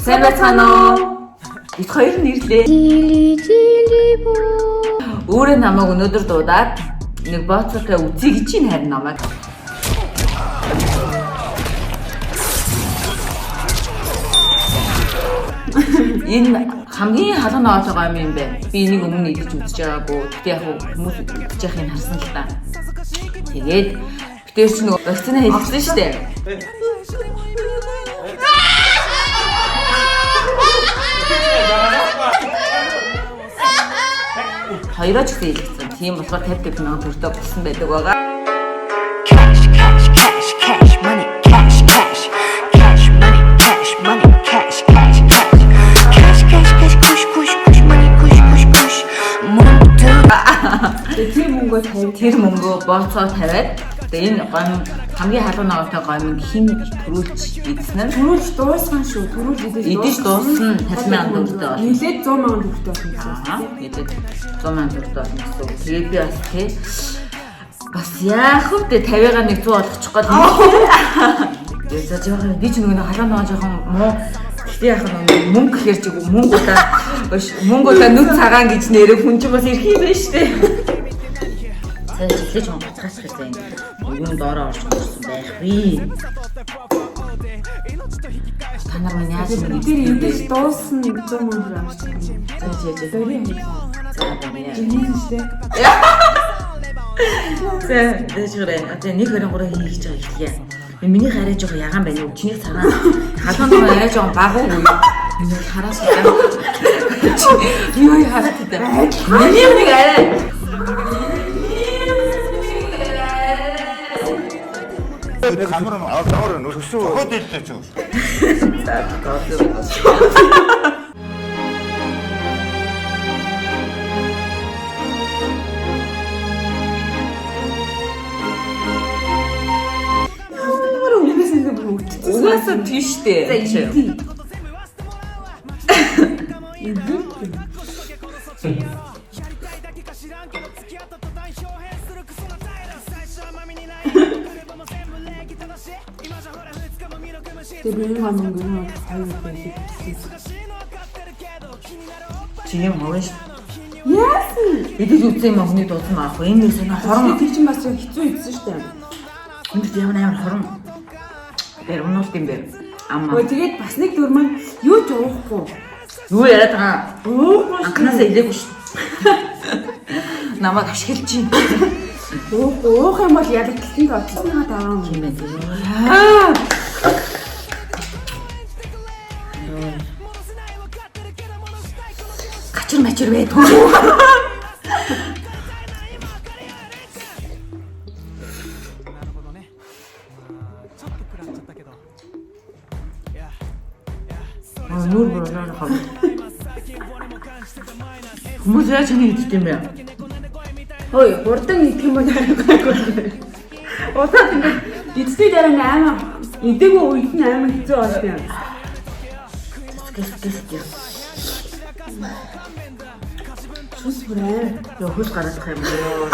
Сайн байцгаана уу? Бид хоёр нэрлээ. Өөрөө намайг өнөөдөр дуудаад нэг боцоотой үзье гэж чинь харин намайг. Энэ хамгийн халуун оотойгоо юм бэ. Би энийг өмнө идэж үзэж байгаагүй. Гэтэ яг хүмүүс идэж яхахыг харсан л та. Тэгээд битэр ч нөгөө вакцина хийлгэсэн шүү дээ. Хоёроо ч гэсэн хийлгэсэн. Тийм болохоор 50 мянган төгрөгтэй болсон байдаг байгаа. Cash money, cash money, cash money, cash money, Тэр мөнгөө бооцоо тавиад тэгээ энэ гомь хамгийн халуун ногоотой гомь хин төрүүлж идсэн нь төрүүлж дууссан шүү. Төрүүлж идэж дууссан 50 мянган төгрөгтэй болно. Нийлээд 100 мянган төгрөгтэй болсон. Нийлээд 100 мянган төгрөгтэй болно гэсэн. Тэгээд би бас тий бас яах вэ 50-аар 100 болгочих гээд тэгээд за жоохон би ч нөгөө халуун ногоо жоохон муу гэхдээ яах вэ мөнгө гэхэр чиг мөнгөудаа нүд цагаан гэж нэрээ хүн ч бас ирэх юм байна штэ. Сайн жилээж гоцгаас гэсэн юм доороо орж ирсэн байх би. Та нар минь яаж бид идэж дууссан 100 мянган авч байгаа. За Дөрийн. за байна. Жинхэнэ штэ. За дэжгэрээ. Одоо 123 хийж байгаа ихлээ. Миний хараа жоохон ягаан байна уу? Чиний цагаан халуун ногоо яаж жоохон баг уу? Миний хараас юу хараад байгаа. Миний нэг арай. Камера аваад өсөө хөдөлтэй ч юм. За гоо. Угаасаа тийш дээ. За ийм. Тэгээд мөнгө хоёр байх. Чи юм хоош. Яасан? Эдгээр үзсэн юм охины дуусан аах. Энэ нэг санаа хорон. Тэр чинь бас хэцүү ийдсэн шүү дээ. Энд ямар амар хорон. Тэр өнөөлт юм бэ. Амма. Өө тэгээд бас нэг дөрмөн юу ч уухгүй. Юу яриад байгаа? Анханасаа илээгүй шүү. Намайг ашиглаж чинь. Уух юм бол яг тэлтэнд очихснаа даваа юм байна. Гачир мачир байдгүй. Нүүр болоо хав. Хүмүүс яаж нэг идэх юм бэ? Хөөе, хурдан идэх юм байна. Удаад ингээд эцсийн дараа амар идээгөө үед нь амар хэцүү болтой юм. Чус бүрээ. Хөл гарах юм уу?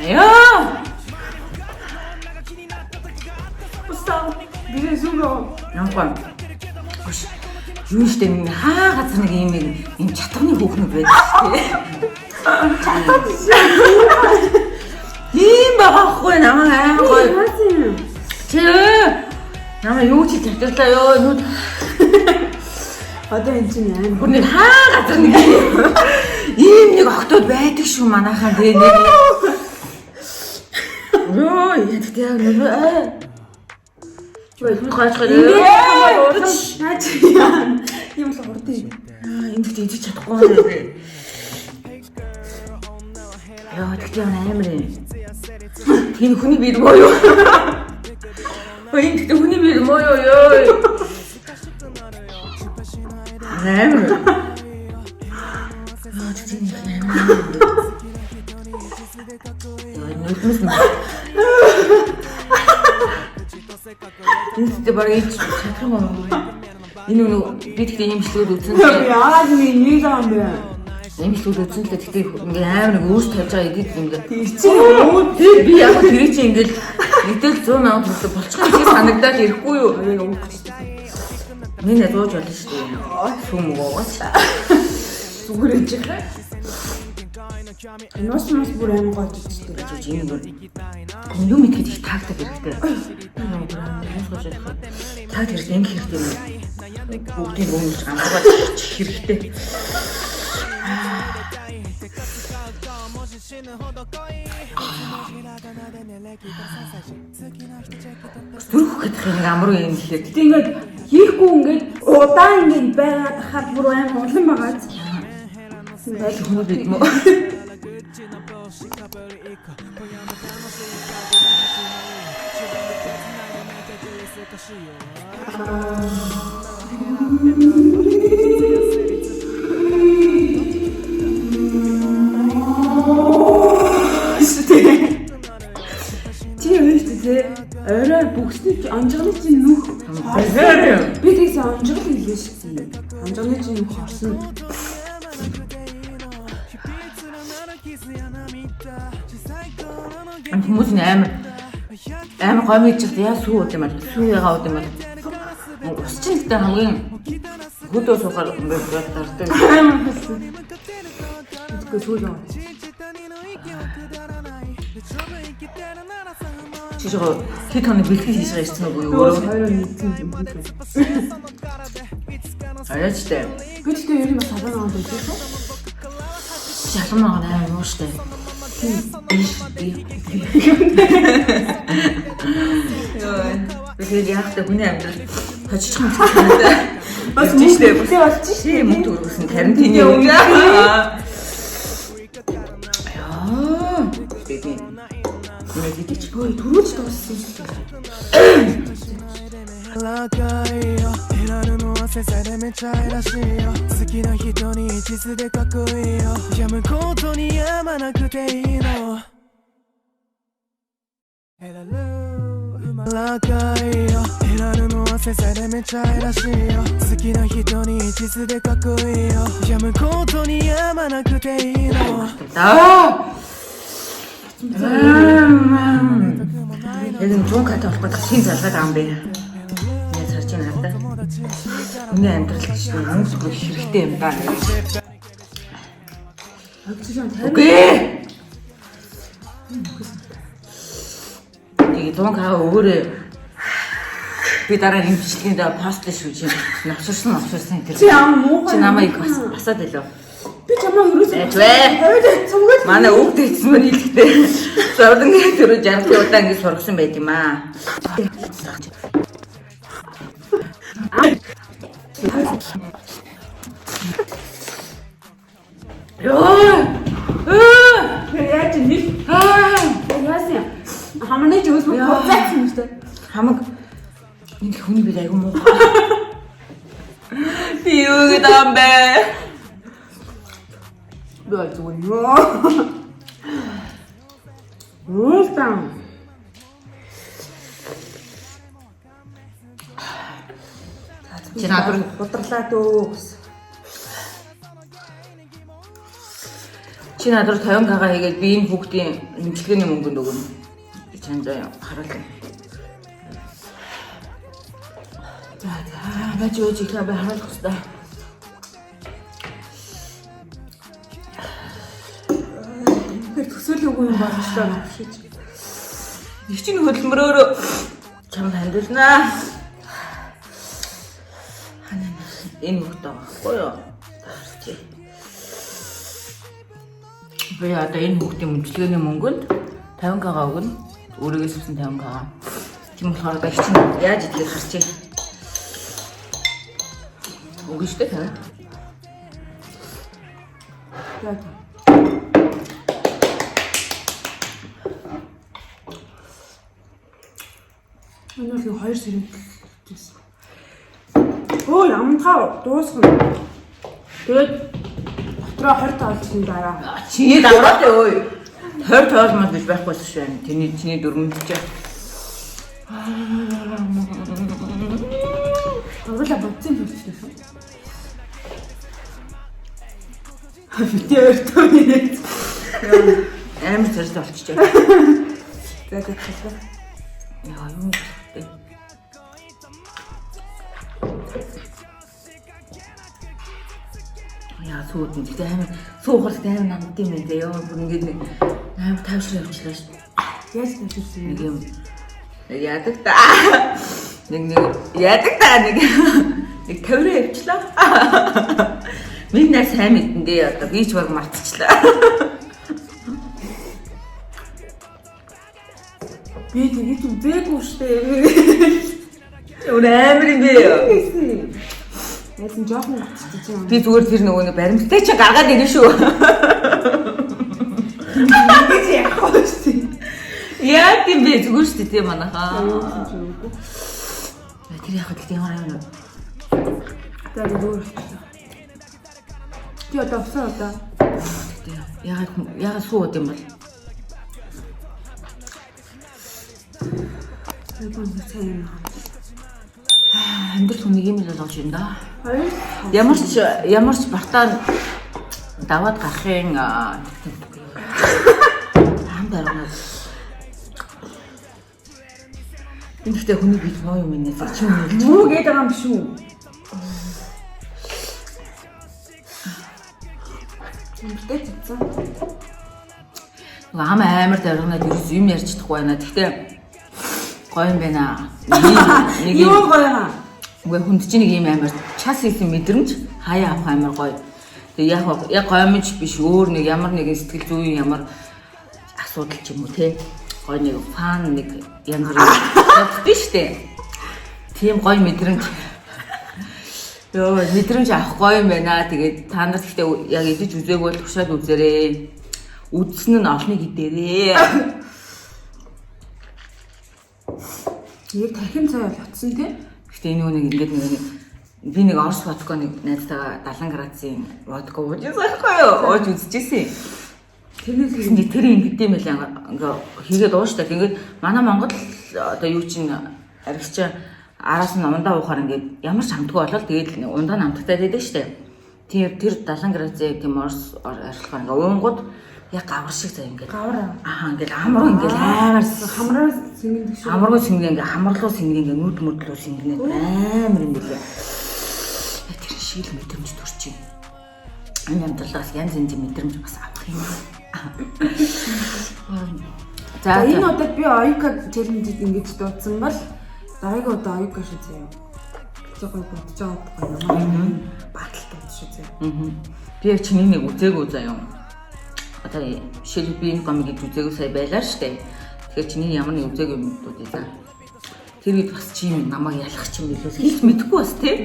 Яа! Устаа. Би зүгөө. Ямхан. Гош. Юу штэ минь хаа газар нэг юм чатганы хөөхнүүд байдаг штэ. Чатаад шүү. Ийм багахгүй намайг аа гоё. Чи намайг юу ч тавьлаа ёо нүд. Одоо энэ чинь амар. Бүр нэг хаа газар нэг ийм нэг октод байдаг шүү манайхаа тэгээ нэг. Йоо яд яг нэг Чой хаач гараа. Наач яа. Юм л хурдан. Энд идэж чадахгүй байна. Яа тэгтээ амар юм. Тийм хүний бие муу юу? Энд тэгтээ хүний бие муу юу? Амар. Яа тэгтээ амар. Яа нүднэс. Энд барыг Энэ нэг би тэгтээ имжлүүд үзсэн. Яагаад нэг юм бэ? Имжлүүд үзсэн л тэгтээ ингээ амар нэг өөрс тавьж байгаа эдит юм даа. Чи Би яг тэр чинь ингээл нэгдэл 100 аваад төлөв болчих юм шиг санагдаад ирэхгүй юу? Миний дууж болно шүү дээ. Сүм уугаач. зүгээр энэ чих. Нос бүр амар гоё ч юм юм итгэж их таагдаг хэрэгтэй. Таг хэрэгтэй ингэ хэрэгтэй юм. Бүгдийг өнгөж амгаад хэрэгтэй. Зүрх гэдэг нэг амар юм ихээр. Тэг ингээд хийхгүй ингээд удаан ингээд байгаад хахад бүр амар улам байгаа. Байл хүмүүс бид мө. Орой бүгсний анжигны чинь нүх. Би тэгсэн анжигл хэлээ шүү. Анжигны чинь нүх хорсон. Хүмүүс амар гой мэдчихд яа сүү ууд юм аа. Сүү ягаа ууд юм аа. Ус чинь гэдэг хамгийн хөдөө суухаар юм байна дартаг. Тэгвэл сүү яа. Чижоо хэд хоног бэлтгэл хийж байгаа ирсэн үгүй юу? Өөрөө нийцэн юм байна. Аяачтай. Би ч тэр юм сабан аваад байсан. Шалан байгаа нээр ууштай. Би яахтай хүний амьдрал хожчих юм байна. Бас мөнгө болж шээ. Мөнгө төрүүлсэн карантины юм. Яа. Мэдээч боо түрүүч дууссан. Энэ зүүн кат авах гэдэг хин залгаад байгаа юм бэ. Яа царч ин хатаа. Миний амьдрал гэж мөнгө бүр хэрэгтэй юм байна. Окей. Тэгээ зүүн каа өөрөө би дараа энэ бичлэгэнд пост шүү чи. Навсарсан тэр. Чи ам муу. Чи намайг басаад илүү. Би чамаа юусэн. Цэвэ. Манай үг дэйсэн мөн хэлэхдээ. Зовлон төрөө жаргал удаа ингэ сургасан байт юм аа. Яа чи нэг яасан хамааны ч үс боцсон юм шүү. Хамаг энэ хүний би айгу муу. Би юу гэдэг юм бэ? Бай зүгээр ёо. Рустам. Чи надад бодлоо дөө. Чи надад 50 кг хийгээд би энэ хүүхдийн эмчилгээний мөнгөнд өгнө. Би чанд харуулъя. Бач өөч их хаа харуулах хэрэгтэй. Төсөөлөг юм байна шүү. Их чинь хөдөлмөрөөр чамд хандуулнаа. Энэ хүүхдээ баггүй юу? Таарч. Би одоо энэ хүүхдийн мөнгөний мөнгөнд 50 кг өгнө. Өөрийгөө авсан 50 кг. Тийм болохоор багч чинь яаж идэхээр харчих. Өгнө шүү дээ. Яа. Өнөөдөр 2 сарын гэсэн. Өө ямтаа дуусгана. Тэгээд дотроо 20 таалцсан дараа. Чиний давраад өөй. 20 тоолмол биш байхгүйсэн шүү дээ. Чиний дөрмөнд чи. Урлаа бодсон юм шиг. Видео өртөө. Амар зэрэг болчихжээ. За тэгвэл. Яа юм бэ? Яа сууд нь тэгтээ амар суухал амар намд юм ээ ёо бүр ингээд нэг амар тавшир явуулчихлаа шүү. Яаж тэгсэн Нэг юм яадаг та. Нэг яадаг та нэг 50 явуулчлаа. Минь нэр сайн мэдэн дээ одоо би ч баг мартчихлаа. Би тэгэж үзээгүй штэ. Өөр амар юм бэ ёо. Яасан жоохон утчихж юм. Би зүгээр тэр нөгөө нэг баримттай чи гаргаад ирнэ шүү. Гэж яах вэ штэ. Яа тийм бэ зүгээр шүү дээ манайхаа. Тэр яхад гэдэг ямар юм бэ? За зүгээр. Ти одоо авсан одоо. Яагаад сууд юм бол? Сайн. Амьдрал хүнийг юм л болгож юм да. Хоёр. Ямар ч бартаа даваад гарахын хам дарна. Эндээ хүний бит муу юм нэ чи юм хэлж. Муу гээд байгаа юм биш үү? Эмтэй цэцэн. Ам амар дарганаад юм ярьж чадахгүй байна. Гэхдээ гоё юм байна. Нэг Юу гоё юм? үгүй хүнд чинь нэг юм амар час хийсэн мэдрэмж хаяа авах амар гоё. Тэгээ яг гомж биш өөр нэг ямар нэгэн сэтгэл зүйн ямар асуудал ч юм уу те. Гоё нэг фан нэг янз бүр биш үү? Тийм гоё мэдрэмж. Йоо мэдрэмж авах гоё юм байна. Тэгээд та нар гэхдээ яг идэж үзээгүй бол тушаад үзээрэй. Үзсэн нь олныг идээрээ. Яг тархин цай болцсон тий. Гэхдээ энэ нэг ингээд нэг би нэг орс водка нэг найзтайгаа 70 градусын водка ууж байгаа юу? Ууж үзчихсэн. Тэрнээс Тэгсэн тэр ингэдэм байлаа ингээ хийгээд ууштай. Тэгээд манай Монгол одоо юу чинь аригч араас нь ундаа уухаар ингээд ямар ч хамтгүй болол тэгээд ундаа намтагтай байдаг штэ. Тэр 70 градусын тийм орс арилахаар ингээ уунгууд яг гавар шиг заа ингээд. гавар. Ингээд амруу ингээд амар Хамраа сэнгэлдэг шүү. амруу сэнгэ ингээ хамарлуу сэнгэ ингээ нүд сэнгэнээд амар юм билээ. Тэр шиг л мэдрэмж төрчих. Энэ амтлаас янз янзын мэдрэмж бас авах юм. За энэ удаад би Оюка челленжид ингэж дуудсан бол дараагийн удаа Оюка шүү заяа. Гэвч гоё бодож байгаа гоё юм. Батал дууд шүү заяа. Би яг чиний нэг үзээгүй заяа. Одоо шилбэл би энэ комик гэж үзээгүй сая байлаа штэ. Тэгэхээр чиний ямар нэг үзээгүй юм дуудъя за. Тэр үед бас чи юм намайг ялах ч юм билүү хэлж мэдэхгүй бас тий.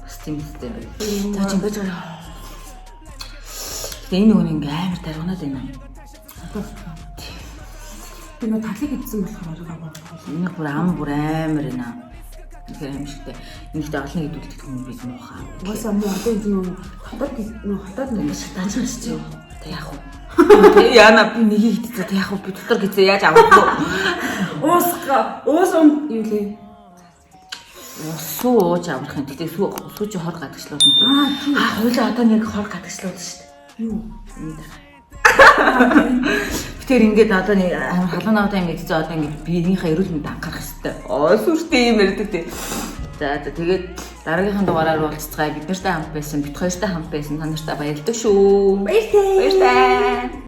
Бас тийм үстэй. За чи байж байгаа. Тэгээ энэ хүн ингээ амар дарганаад байна. Би нөө талыг идсэн болохоор оройгоо бодлоо. Энэ бүр ам бүр амар байна. Тэгэхээр юм шигтэй. Энэхдээ олно гэдүүлдэг хүмүүс бид муухай. Угаасаа муу одоо энэ хотод нэг Шатаач гэж юу? Тэ яах вэ? Яна би нэг хийдээ тэ яах вэ? Би дотор гэзээ яаж авах вэ? уус юу лээ? Суу ууж авах юм. Тэгтээ суу чи хор гадагшлууд нь. Хойлоо одоо нэг хор гадагшлууд шүү дээ. Юу? Тэр ингээд одоо нэг халуун навтай юм гэж одоо ингээд биенийхээ эрүүл мэнд анхаарах хэрэгтэй. Сүртэй юм ярьдаг тий. За тэгээд дараагийнхаа дугаараар уулзцгаая. Бид нартай хамт байсан, бид хоёртой хамт байсан. Та нартай баярлалаа шүү. Баярлалаа.